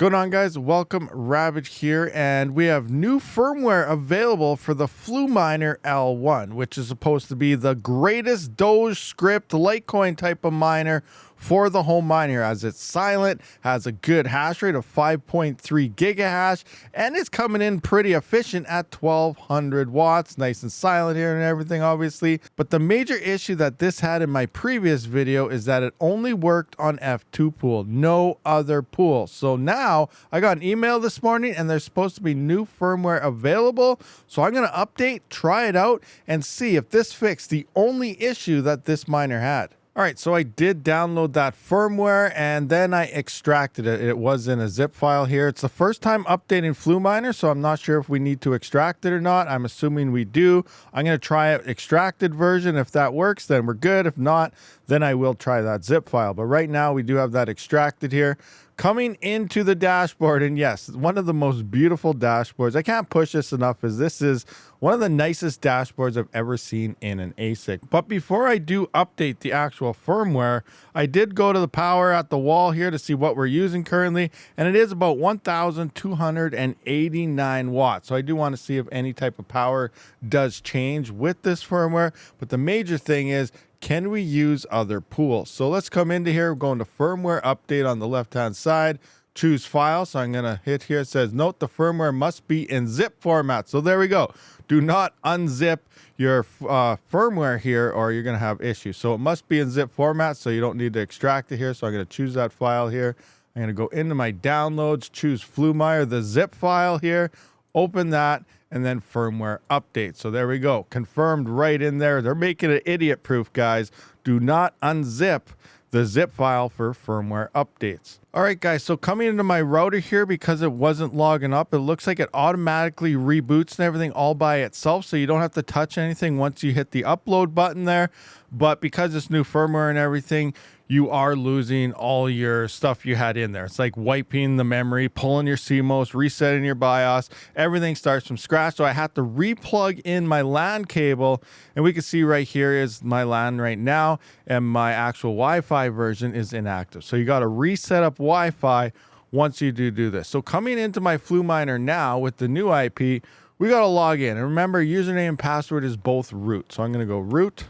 Going on, guys? Welcome, Rabid here, and we have new firmware available for the Fluminer L1, which is supposed to be the greatest Doge script Litecoin type of miner for the home miner, as it's silent, has a good hash rate of 5.3 gigahash, and it's coming in pretty efficient at 1200 watts. Nice and silent here and everything, obviously. But the major issue that this had in my previous video is that it only worked on F2 pool, no other pool. So now I got an email this morning and there's supposed to be new firmware available. So I'm going to update, try it out, and see if this fixed the only issue that this miner had. All right, so I did download that firmware and then I extracted it. It was in a zip file here. It's the first time updating Fluminer, so I'm not sure if we need to extract it or not. I'm assuming we do. I'm going to try an extracted version. If that works, then we're good. If not, then I will try that zip file. But right now we do have that extracted here. Coming into the dashboard, and yes, one of the most beautiful dashboards. I can't push this enough, as this is one of the nicest dashboards I've ever seen in an ASIC. But before I do update the actual firmware, I did go to the power at the wall here to see what we're using currently, and it is about 1,289 watts. So I do want to see if any type of power does change with this firmware. But the major thing is, can we use other pools? So let's come into here. We're going to firmware update on the left-hand side. Choose file. So I'm going to hit here. It says, note the firmware must be in zip format. So there we go. Do not unzip your firmware here or you're going to have issues. So it must be in zip format. So you don't need to extract it here. So I'm going to choose that file here. I'm going to go into my downloads, choose Fluminer, the zip file here, open that, and then firmware update. So there we go. Confirmed right in there. They're making it idiot proof, guys. Do not unzip the zip file for firmware updates. All right, guys, so coming into my router here, because it wasn't logging up, it looks like it automatically reboots and everything all by itself. So you don't have to touch anything once you hit the upload button there. But because it's new firmware and everything, you are losing all your stuff you had in there. It's like wiping the memory, pulling your CMOS, resetting your BIOS. Everything starts from scratch. So I had to replug in my LAN cable, and we can see right here is my LAN right now, and my actual Wi-Fi version is inactive. So you got to reset up Wi-Fi once you do this. So coming into my Fluminer now with the new IP, we got to log in. And remember, username and password is both root. So I'm going to go root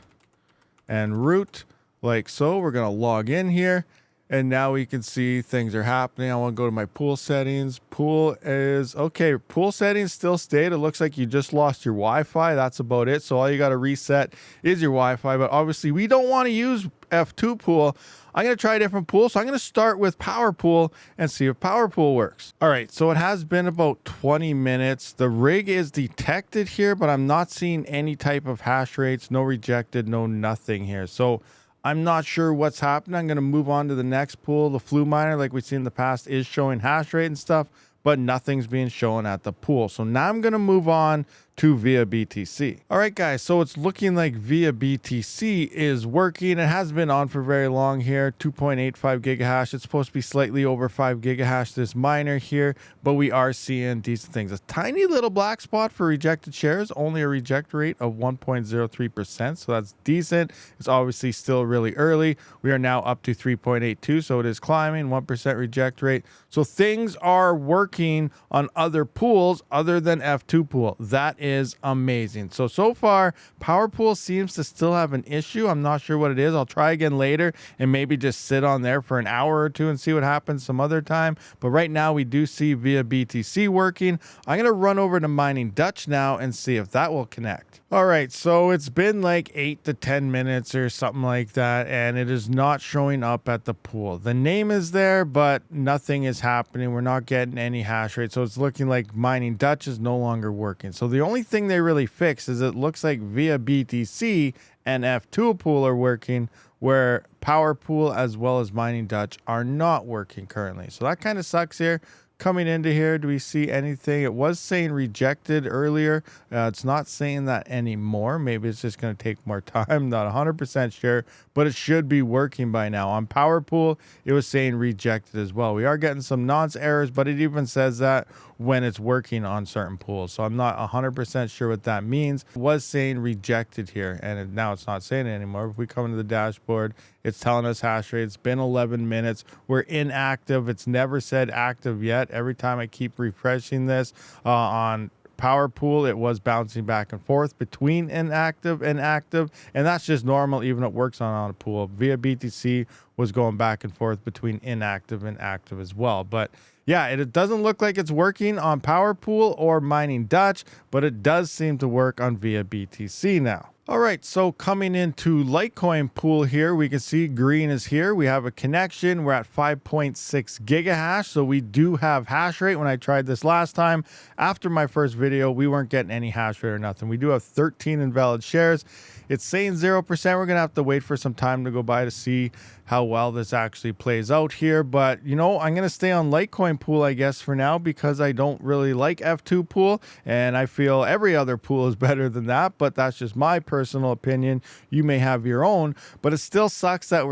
and root. Like so. We're going to log in here, and now we can see things are happening. I want to go to my pool settings. Pool is okay. Pool settings still stayed. It looks like you just lost your Wi-Fi. That's about it. So all you got to reset is your Wi-Fi, but obviously we don't want to use F2 pool. I'm going to try a different pool. So I'm going to start with power pool and see if power pool works. All right. So it has been about 20 minutes. The rig is detected here, but I'm not seeing any type of hash rates, no rejected, no nothing here. So I'm not sure what's happening. I'm going to move on to the next pool. The Fluminer, like we've seen in the past, is showing hash rate and stuff, but nothing's being shown at the pool. So now I'm going to move on to VIA BTC. All right, guys, so it's looking like VIA BTC is working. It hasn't been on for very long here, 2.85 gigahash. It's supposed to be slightly over 5 gigahash, this miner here, but we are seeing decent things. A tiny little black spot for rejected shares, only a reject rate of 1.03%, so that's decent. It's obviously still really early. We are now up to 3.82, so it is climbing, 1% reject rate. So things are working on other pools other than F2 pool. That is amazing. So far, power pool seems to still have an issue. I'm not sure what it is. I'll try again later and maybe just sit on there for an hour or two and see what happens some other time. But right now we do see VIA BTC working. I'm going to run over to Mining Dutch now and see if that will connect. All right, so it's been like 8 to 10 minutes or something like that, and it is not showing up at the pool. The name is there, but nothing is happening. We're not getting any hash rate, so it's looking like Mining Dutch is no longer working. So the only thing they really fixed is it looks like VIA BTC and F2 pool are working, where Power Pool as well as Mining Dutch are not working currently. So that kind of sucks here. Coming into here, do we see anything? It was saying rejected earlier. It's not saying that anymore. Maybe it's just going to take more time. Not 100% sure, but it should be working by now. On Power Pool, it was saying rejected as well. We are getting some nonce errors, but it even says that when it's working on certain pools. So I'm not 100% sure what that means. It was saying rejected here, and now it's not saying it anymore. If we come into the dashboard It's telling us hash rate. It's been 11 minutes. We're inactive. It's never said active yet. Every time I keep refreshing this on Power Pool, it was bouncing back and forth between inactive and active, and that's just normal. Even it works on a pool. Via BTC was going back and forth between inactive and active as well. But yeah, it doesn't look like it's working on Power Pool or Mining Dutch, but it does seem to work on Via BTC now. All right, so coming into Litecoin pool here, we can see green is here. We have a connection. We're at 5.6 gigahash, so we do have hash rate. When I tried this last time, after my first video, we weren't getting any hash rate or nothing. We do have 13 invalid shares. It's saying 0%. We're going to have to wait for some time to go by to see how well this actually plays out here. But, you know, I'm going to stay on Litecoin pool, I guess, for now, because I don't really like F2 pool, and I feel every other pool is better than that, but that's just my personal opinion. You may have your own, but it still sucks that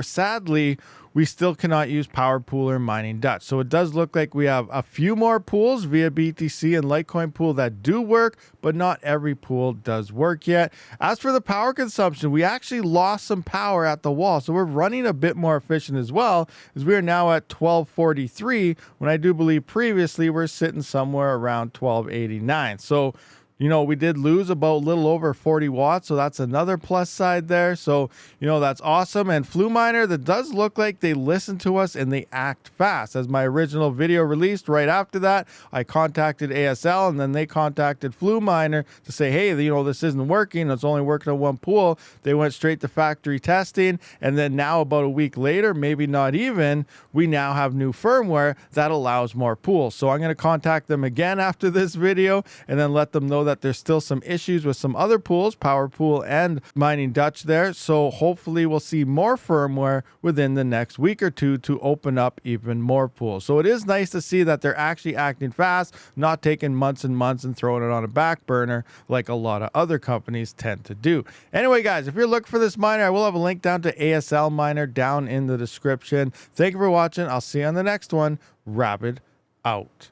we still cannot use Power Pool or Mining Dutch. So it does look like we have a few more pools via BTC and Litecoin pool that do work, but not every pool does work yet. As for the power consumption, we actually lost some power at the wall. So we're running a bit more efficient as well, as we are now at 1243, when I do believe previously we're sitting somewhere around 1289. So, you know, we did lose about a little over 40 watts, so that's another plus side there. So, you know, that's awesome. And Fluminer, that does look like they listen to us and they act fast. As my original video released, right after that, I contacted ASL, and then they contacted Fluminer to say, hey, you know, this isn't working. It's only working on one pool. They went straight to factory testing, and then now about a week later, maybe not even, we now have new firmware that allows more pools. So I'm going to contact them again after this video and then let them know that there's still some issues with some other pools, Power Pool and Mining Dutch there. So hopefully we'll see more firmware within the next week or two to open up even more pools. So it is nice to see that they're actually acting fast, not taking months and months and throwing it on a back burner like a lot of other companies tend to do. Anyway, guys, if you're looking for this miner, I will have a link down to ASL Miner down in the description. Thank you for watching. I'll see you on the next one. Rabid out.